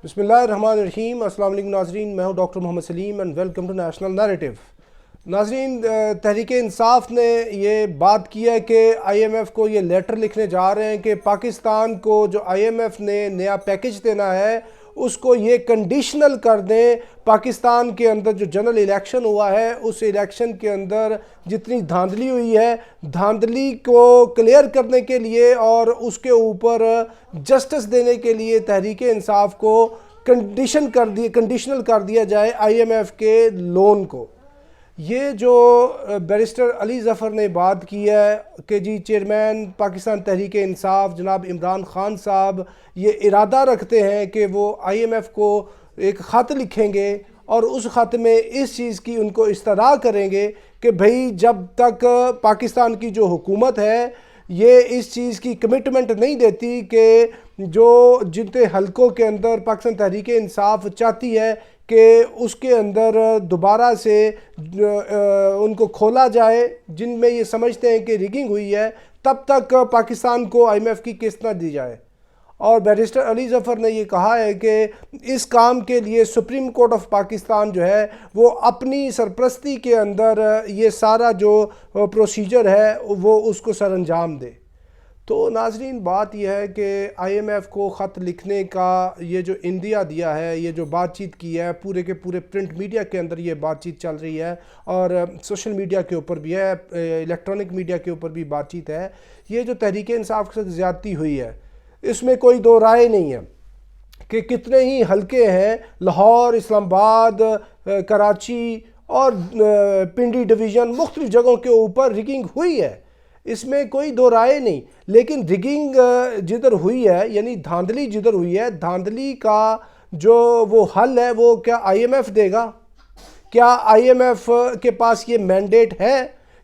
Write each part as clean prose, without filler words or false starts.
بسم اللہ الرحمن الرحیم۔ السلام علیکم ناظرین، میں ہوں doctor Muhammad Salim and welcome to national narrative. ناظرین، تحریک انصاف نے یہ بات کی ہے کہ آئی ایم ایف کو یہ لیٹر لکھنے جا رہے ہیں کہ پاکستان کو جو آئی ایم ایف نے نیا پیکج دینا ہے اس کو یہ کنڈیشنل کر دیں۔ پاکستان کے اندر جو جنرل الیکشن ہوا ہے اس الیکشن کے اندر جتنی دھاندلی ہوئی ہے، دھاندلی کو کلیئر کرنے کے لیے اور اس کے اوپر جسٹس دینے کے لیے تحریک انصاف کو کنڈیشنل کر دیا جائے آئی ایم ایف کے لون کو۔ یہ جو بیرسٹر علی ظفر نے بات کی ہے کہ جی چیئرمین پاکستان تحریک انصاف جناب عمران خان صاحب یہ ارادہ رکھتے ہیں کہ وہ آئی ایم ایف کو ایک خط لکھیں گے اور اس خط میں اس چیز کی ان کو استدعا کریں گے کہ بھئی جب تک پاکستان کی جو حکومت ہے یہ اس چیز کی کمٹمنٹ نہیں دیتی کہ جو جتنے حلقوں کے اندر پاکستان تحریک انصاف چاہتی ہے کہ اس کے اندر دوبارہ سے ان کو کھولا جائے، جن میں یہ سمجھتے ہیں کہ ریگنگ ہوئی ہے، تب تک پاکستان کو آئی ایم ایف کی قسط نہ دی جائے۔ اور بیرسٹر علی ظفر نے یہ کہا ہے کہ اس کام کے لیے سپریم کورٹ آف پاکستان جو ہے وہ اپنی سرپرستی کے اندر یہ سارا جو پروسیجر ہے وہ اس کو سر انجام دے۔ تو ناظرین، بات یہ ہے کہ آئی ایم ایف کو خط لکھنے کا یہ جو اندیا دیا ہے، یہ جو بات چیت کی ہے، پورے کے پورے پرنٹ میڈیا کے اندر یہ بات چیت چل رہی ہے اور سوشل میڈیا کے اوپر بھی ہے، الیکٹرانک میڈیا کے اوپر بھی بات چیت ہے۔ یہ جو تحریک انصاف کے ساتھ زیادتی ہوئی ہے اس میں کوئی دو رائے نہیں ہے کہ کتنے ہی حلقے ہیں، لاہور، اسلام آباد، کراچی اور پنڈی ڈویژن، مختلف جگہوں کے اوپر ریگنگ ہوئی ہے، اس میں کوئی دو رائے نہیں۔ لیکن ریگنگ جدھر ہوئی ہے، یعنی دھاندلی جدھر ہوئی ہے، دھاندلی کا جو وہ حل ہے وہ کیا آئی ایم ایف دے گا؟ کیا آئی ایم ایف کے پاس یہ مینڈیٹ ہے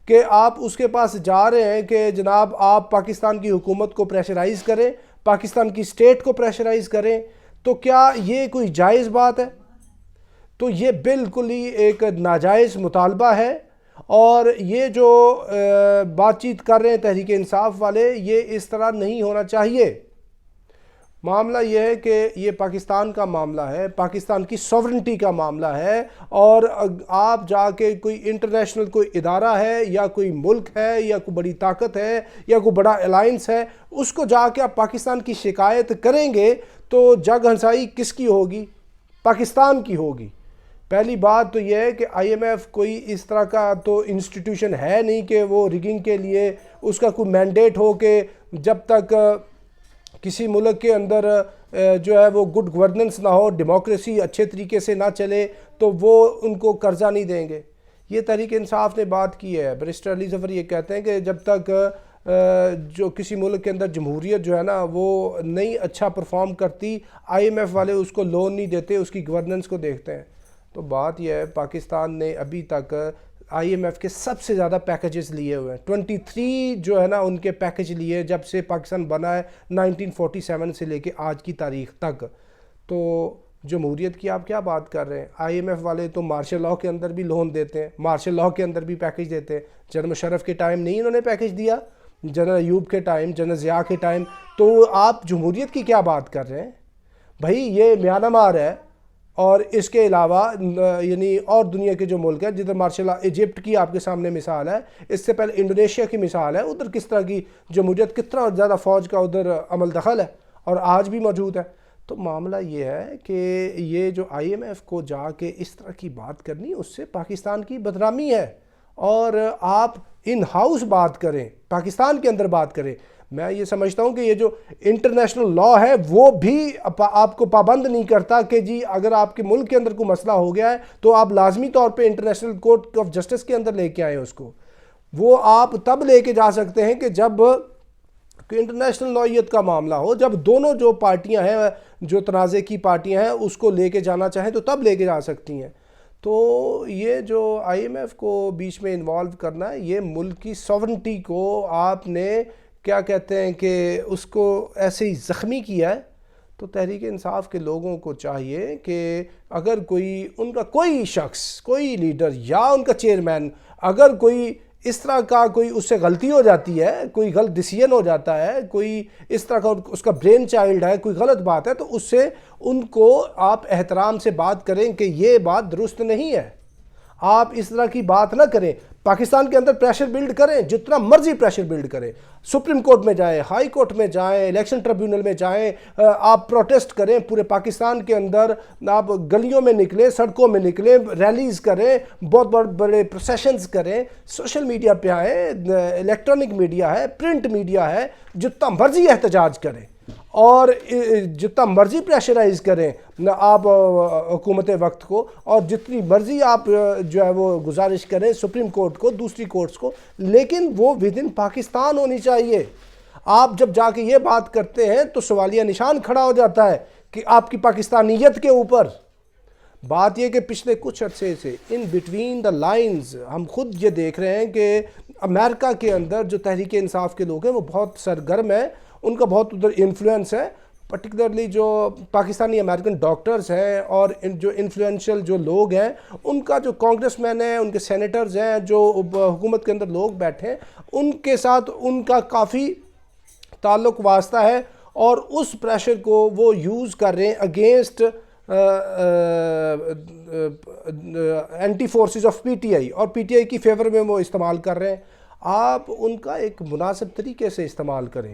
کہ آپ اس کے پاس جا رہے ہیں کہ جناب آپ پاکستان کی حکومت کو پریشرائز کریں، پاکستان کی سٹیٹ کو پریشرائز کریں؟ تو کیا یہ کوئی جائز بات ہے؟ تو یہ بالکل ہی ایک ناجائز مطالبہ ہے، اور یہ جو بات چیت کر رہے ہیں تحریک انصاف والے، یہ اس طرح نہیں ہونا چاہیے۔ معاملہ یہ ہے کہ یہ پاکستان کا معاملہ ہے، پاکستان کی سوورنٹی کا معاملہ ہے، اور آپ جا کے کوئی انٹرنیشنل کوئی ادارہ ہے یا کوئی ملک ہے یا کوئی بڑی طاقت ہے یا کوئی بڑا الائنس ہے، اس کو جا کے آپ پاکستان کی شکایت کریں گے تو جگ ہنسائی کس کی ہوگی؟ پاکستان کی ہوگی۔ پہلی بات تو یہ ہے کہ آئی ایم ایف کوئی اس طرح کا تو انسٹیٹیوشن ہے نہیں کہ وہ ریگنگ کے لیے اس کا کوئی مینڈیٹ ہو کہ جب تک کسی ملک کے اندر جو ہے وہ گڈ گورننس نہ ہو، ڈیموکریسی اچھے طریقے سے نہ چلے تو وہ ان کو قرضہ نہیں دیں گے۔ یہ تحریک انصاف نے بات کی ہے۔ بیرسٹر علی ظفر یہ کہتے ہیں کہ جب تک جو کسی ملک کے اندر جمہوریت جو ہے نا وہ نہیں اچھا پرفارم کرتی، آئی ایم ایف والے اس کو لون نہیں دیتے، اس کی گورننس کو دیکھتے ہیں۔ تو بات یہ ہے پاکستان نے ابھی تک آئی ایم ایف کے سب سے زیادہ پیکیجز لیے ہوئے ہیں، 23 جو ہے نا ان کے پیکیج لیے جب سے پاکستان بنا ہے 1947 سے لے کے آج کی تاریخ تک۔ تو جمہوریت کی آپ کیا بات کر رہے ہیں؟ آئی ایم ایف والے تو مارشل لاء کے اندر بھی لون دیتے ہیں، مارشل لاء کے اندر بھی پیکیج دیتے ہیں۔ جنرل مشرف کے ٹائم نہیں انہوں نے پیکیج دیا، جنرل ایوب کے ٹائم، جنرل ضیاء کے ٹائم، تو آپ جمہوریت کی کیا بات کر رہے ہیں؟ بھائی یہ میانمار ہے، اور اس کے علاوہ یعنی اور دنیا کے جو ملک ہیں جدھر مارشل لاء، ایجپٹ کی آپ کے سامنے مثال ہے، اس سے پہلے انڈونیشیا کی مثال ہے، ادھر کس طرح کی جمہوریت، کتنا زیادہ فوج کا ادھر عمل دخل ہے اور آج بھی موجود ہے۔ تو معاملہ یہ ہے کہ یہ جو آئی ایم ایف کو جا کے اس طرح کی بات کرنی، اس سے پاکستان کی بدنامی ہے، اور آپ ان ہاؤس بات کریں، پاکستان کے اندر بات کریں۔ میں یہ سمجھتا ہوں کہ یہ جو انٹرنیشنل لاء ہے وہ بھی آپ کو پابند نہیں کرتا کہ جی اگر آپ کے ملک کے اندر کوئی مسئلہ ہو گیا ہے تو آپ لازمی طور پہ انٹرنیشنل کورٹ آف جسٹس کے اندر لے کے آئیں اس کو۔ وہ آپ تب لے کے جا سکتے ہیں کہ جب انٹرنیشنل نوعیت کا معاملہ ہو، جب دونوں جو پارٹیاں ہیں، جو تنازع کی پارٹیاں ہیں، اس کو لے کے جانا چاہیں تو تب لے کے جا سکتی ہیں۔ تو یہ جو آئی ایم ایف کو بیچ میں انوالو کرنا ہے، یہ ملک کی سوورنٹی کو آپ نے کیا کہتے ہیں کہ اس کو ایسے ہی زخمی کیا ہے۔ تو تحریک انصاف کے لوگوں کو چاہیے کہ اگر کوئی ان کا کوئی شخص، کوئی لیڈر یا ان کا چیئرمین اگر کوئی اس طرح کا کوئی اس سے غلطی ہو جاتی ہے، کوئی غلط ڈیسیژن ہو جاتا ہے، کوئی اس طرح کا اس کا برین چائلڈ ہے، کوئی غلط بات ہے، تو اس سے ان کو آپ احترام سے بات کریں کہ یہ بات درست نہیں ہے، آپ اس طرح کی بات نہ کریں۔ پاکستان کے اندر پریشر بلڈ کریں، جتنا مرضی پریشر بلڈ کریں، سپریم کورٹ میں جائیں، ہائی کورٹ میں جائیں، الیکشن ٹریبیونل میں جائیں، آپ پروٹیسٹ کریں پورے پاکستان کے اندر، آپ گلیوں میں نکلیں، سڑکوں میں نکلیں، ریلیز کریں، بہت بڑے پروسیشنز کریں، سوشل میڈیا پہ آئیں، الیکٹرانک میڈیا ہے، پرنٹ میڈیا ہے، جتنا مرضی احتجاج کریں اور جتنا مرضی پریشرائز کریں آپ حکومت وقت کو، اور جتنی مرضی آپ جو ہے وہ گزارش کریں سپریم کورٹ کو، دوسری کورٹس کو، لیکن وہ ود ان پاکستان ہونی چاہیے۔ آپ جب جا کے یہ بات کرتے ہیں تو سوالیہ نشان کھڑا ہو جاتا ہے کہ آپ کی پاکستانیت کے اوپر۔ بات یہ کہ پچھلے کچھ عرصے سے ان بٹوین دا لائنز ہم خود یہ دیکھ رہے ہیں کہ امریکہ کے اندر جو تحریک انصاف کے لوگ ہیں وہ بہت سرگرم ہیں، ان کا بہت ادھر انفلوئنس ہے، پرٹیکولرلی جو پاکستانی امریکن ڈاکٹرز ہیں اور جو انفلوئنشل جو لوگ ہیں، ان کا جو کانگریس مین ہیں، ان کے سینیٹرز ہیں، جو حکومت کے اندر لوگ بیٹھے ہیں، ان کے ساتھ ان کا کافی تعلق واسطہ ہے، اور اس پریشر کو وہ یوز کر رہے ہیں against anti forces of P T I, اور پی ٹی آئی کی فیور میں وہ استعمال کر رہے ہیں۔ آپ ان کا ایک مناسب طریقے سے استعمال کریں۔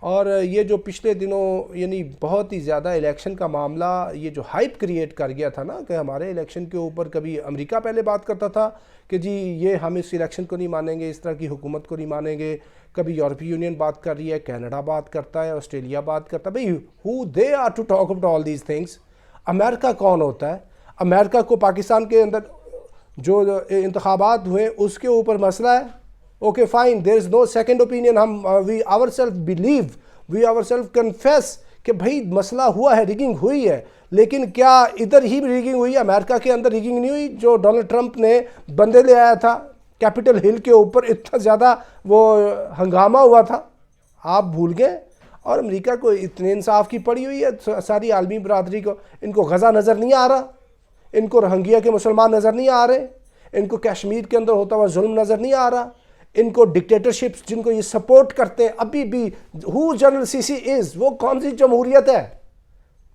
اور یہ جو پچھلے دنوں یعنی بہت ہی زیادہ الیکشن کا معاملہ، یہ جو ہائپ کریٹ کر گیا تھا نا کہ ہمارے الیکشن کے اوپر کبھی امریکہ پہلے بات کرتا تھا کہ جی یہ ہم اس الیکشن کو نہیں مانیں گے، اس طرح کی حکومت کو نہیں مانیں گے، کبھی یورپی یونین بات کر رہی ہے، کینیڈا بات کرتا ہے، آسٹریلیا بات کرتا ہے، بھئی who they are to talk about all these things؟ امریکہ کون ہوتا ہے؟ امریکہ کو پاکستان کے اندر جو انتخابات ہوئے اس کے اوپر مسئلہ ہے، okay fine, there is no second opinion, ہم we our self believe, we our self confess کہ بھئی مسئلہ ہوا ہے، ریگنگ ہوئی ہے، لیکن کیا ادھر ہی ریگنگ ہوئی ہے؟ امریکہ کے اندر ریگنگ نہیں ہوئی؟ جو ڈونلڈ ٹرمپ نے بندے لے آیا تھا کیپٹل ہل کے اوپر، اتنا زیادہ وہ ہنگامہ ہوا تھا، آپ بھول گئے؟ اور امریکہ کو اتنے انصاف کی پڑی ہوئی ہے ساری عالمی برادری کو، ان کو غزہ نظر نہیں آ رہا، ان کو روہنگیا کے مسلمان نظر نہیں آ رہے، ان کو کشمیر کے اندر ہوتا ہوا ظلم نظر نہیں آ رہا، ان کو ڈکٹیٹرشپس جن کو یہ سپورٹ کرتے ہیں ابھی بھی، ہو جنرل سی سی از، وہ کون سی جمہوریت ہے؟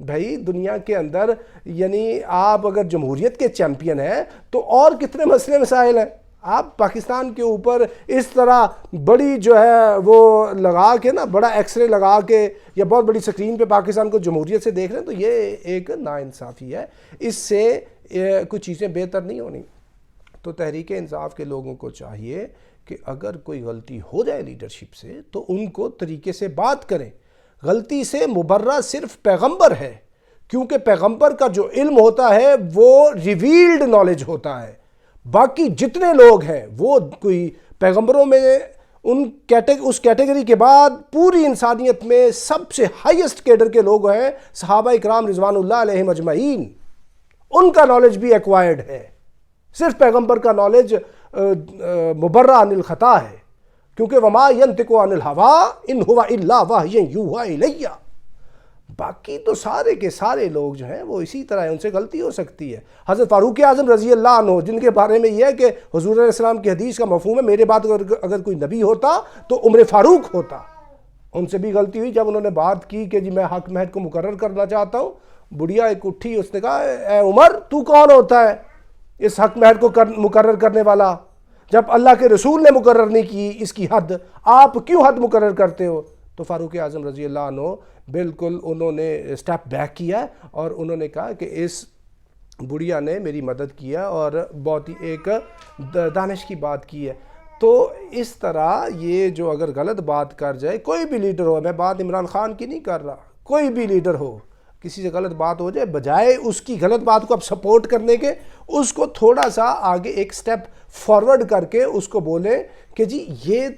بھائی دنیا کے اندر یعنی آپ اگر جمہوریت کے چیمپئن ہیں تو اور کتنے مسئلے مسائل ہیں؟ آپ پاکستان کے اوپر اس طرح بڑی جو ہے وہ لگا کے نا، بڑا ایکس رے لگا کے یا بہت بڑی سکرین پہ پاکستان کو جمہوریت سے دیکھ رہے ہیں، تو یہ ایک ناانصافی ہے، اس سے کچھ چیزیں بہتر نہیں ہونی۔ تو تحریک انصاف کے لوگوں کو چاہیے کہ اگر کوئی غلطی ہو جائے لیڈرشپ سے تو ان کو طریقے سے بات کریں۔ غلطی سے مبرہ صرف پیغمبر ہے، کیونکہ پیغمبر کا جو علم ہوتا ہے وہ ریویلڈ نالج ہوتا ہے، باقی جتنے لوگ ہیں وہ کوئی پیغمبروں میں اس کیٹیگری کے بعد پوری انسانیت میں سب سے ہائیسٹ کیڈر کے لوگ ہیں صحابہ اکرام رضوان اللہ علیہم اجمعین، ان کا نالج بھی ایکوائرڈ ہے۔ صرف پیغمبر کا نالج مبرہ عن الخطا ہے، کیونکہ وما ینطق عن الہوی ان هو الا وحی یوحی الی۔ باقی تو سارے کے سارے لوگ جو ہیں وہ اسی طرح ہیں، ان سے غلطی ہو سکتی ہے۔ حضرت فاروق اعظم رضی اللہ عنہ، جن کے بارے میں یہ ہے کہ حضور علیہ السلام کی حدیث کا مفہوم ہے میرے بعد اگر کوئی نبی ہوتا تو عمر فاروق ہوتا، ان سے بھی غلطی ہوئی جب انہوں نے بات کی کہ جی میں حق مہر کو مقرر کرنا چاہتا ہوں۔ بڑھیا ایک اٹھی، اس نے کہا اے عمر تو کون ہوتا ہے اس حق مہر کو مقرر کرنے والا؟ جب اللہ کے رسول نے مقرر نہیں کی اس کی حد، آپ کیوں حد مقرر کرتے ہو؟ تو فاروق اعظم رضی اللہ عنہ بالکل انہوں نے سٹیپ بیک کیا اور انہوں نے کہا کہ اس بڑھیا نے میری مدد کیا اور بہت ہی ایک دانش کی بات کی ہے۔ تو اس طرح یہ جو اگر غلط بات کر جائے، کوئی بھی لیڈر ہو، میں بات عمران خان کی نہیں کر رہا، کوئی بھی لیڈر ہو، کسی سے غلط بات ہو جائے، بجائے اس کی غلط بات کو اب سپورٹ کرنے کے، اس کو تھوڑا سا آگے ایک سٹیپ فارورڈ کر کے اس کو بولیں کہ جی یہ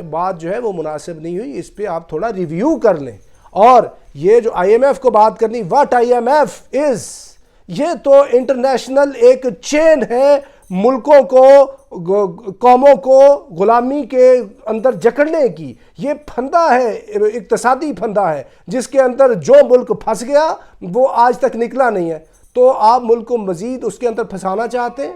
بات جو ہے وہ مناسب نہیں ہوئی، اس پہ آپ تھوڑا ریویو کر لیں۔ اور یہ جو آئی ایم ایف کو بات کرنی، واٹ آئی ایم ایف از، یہ تو انٹرنیشنل ایک چین ہے ملکوں کو، قوموں کو غلامی کے اندر جکڑنے کی، یہ پھندا ہے، اقتصادی پھندا ہے جس کے اندر جو ملک پھنس گیا وہ آج تک نکلا نہیں ہے۔ تو آپ ملک کو مزید اس کے اندر پھنسانا چاہتے ہیں؟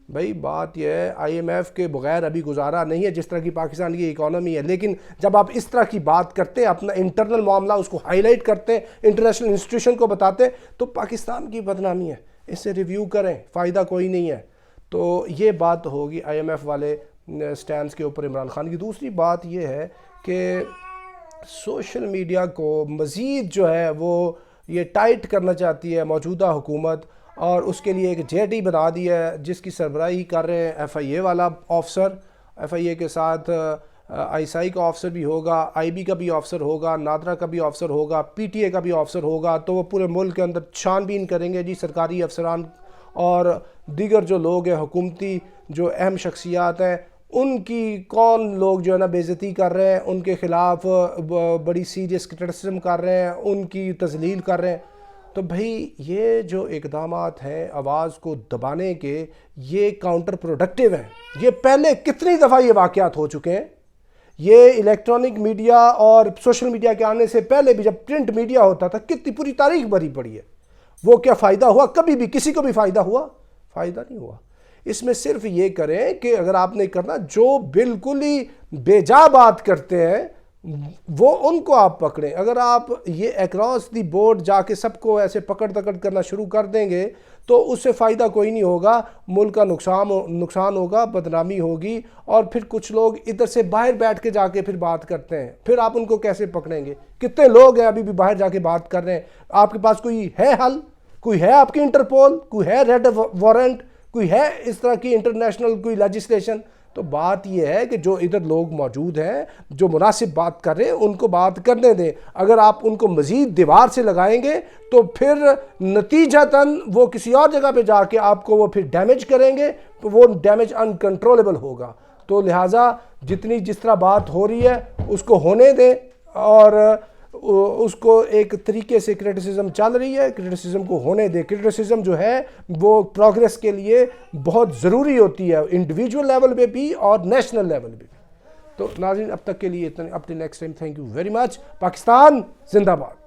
بھائی بات یہ ہے IMF کے بغیر ابھی گزارا نہیں ہے جس طرح کی پاکستان کی اکانومی ہے، لیکن جب آپ اس طرح کی بات کرتے ہیں، اپنا انٹرنل معاملہ اس کو ہائی لائٹ کرتے ہیں، انٹرنیشنل انسٹیٹیوشن کو بتاتے ہیں، تو پاکستان کی بدنامی ہے، اس سے ریویو کریں، فائدہ کوئی نہیں ہے۔ تو یہ بات ہوگی IMF والے سٹینڈز کے اوپر عمران خان کی۔ دوسری بات یہ ہے کہ سوشل میڈیا کو مزید جو ہے وہ یہ ٹائٹ کرنا چاہتی ہے موجودہ حکومت، اور اس کے لیے ایک JT بنا دی ہے جس کی سربراہی کر رہے ہیں FIA والا آفسر۔ FIA کے ساتھ ISI کا آفسر بھی ہوگا، IB کا بھی آفسر ہوگا، نادرا کا بھی آفسر ہوگا، PTA کا بھی آفسر ہوگا۔ تو وہ پورے ملک کے اندر چھان بین کریں گے جی سرکاری افسران اور دیگر جو لوگ ہیں حکومتی جو اہم شخصیات ہیں، ان کی کون لوگ جو ہے نا بے عزتی کر رہے ہیں، ان کے خلاف بڑی سیریس کرٹیسزم کر رہے ہیں، ان کی تذلیل کر رہے ہیں۔ تو بھئی یہ جو اقدامات ہیں آواز کو دبانے کے، یہ کاؤنٹر پروڈکٹیو ہیں۔ یہ پہلے کتنی دفعہ یہ واقعات ہو چکے ہیں۔ یہ الیکٹرانک میڈیا اور سوشل میڈیا کے آنے سے پہلے بھی جب پرنٹ میڈیا ہوتا تھا، کتنی پوری تاریخ بھری پڑی ہے۔ وہ کیا فائدہ ہوا؟ کبھی بھی کسی کو بھی فائدہ ہوا؟ فائدہ نہیں ہوا۔ اس میں صرف یہ کریں کہ اگر آپ نے کرنا، جو بالکل ہی بے جا بات کرتے ہیں وہ ان کو آپ پکڑیں۔ اگر آپ یہ اکراس دی بورڈ جا کے سب کو ایسے پکڑ تکڑ کرنا شروع کر دیں گے تو اس سے فائدہ کوئی نہیں ہوگا، ملک کا نقصان ہوگا، بدنامی ہوگی، اور پھر کچھ لوگ ادھر سے باہر بیٹھ کے جا کے پھر بات کرتے ہیں، پھر آپ ان کو کیسے پکڑیں گے؟ کتنے لوگ ہیں ابھی بھی باہر جا کے بات کر رہے ہیں؟ آپ کے پاس کوئی ہے حل؟ کوئی ہے آپ کی انٹرپول؟ کوئی ہے ریڈ وارنٹ؟ کوئی ہے اس طرح کی انٹرنیشنل کوئی لیجسلیشن؟ تو بات یہ ہے کہ جو ادھر لوگ موجود ہیں جو مناسب بات کر رہے ہیں ان کو بات کرنے دیں۔ اگر آپ ان کو مزید دیوار سے لگائیں گے تو پھر نتیجتاً وہ کسی اور جگہ پہ جا کے آپ کو وہ پھر ڈیمیج کریں گے، تو وہ ڈیمیج انکنٹرولبل ہوگا۔ تو لہٰذا جتنی جس طرح بات ہو رہی ہے اس کو ہونے دیں، اور اس کو ایک طریقے سے کرٹیسزم چل رہی ہے، کرٹیسزم کو ہونے دے۔ کرٹیسزم جو ہے وہ پروگریس کے لیے بہت ضروری ہوتی ہے، انڈیویجول لیول پہ بھی اور نیشنل لیول پہ بھی۔ تو ناظرین اب تک کے لیے اتنا، up till next time, thank you very much. Pakistan زندہ باد۔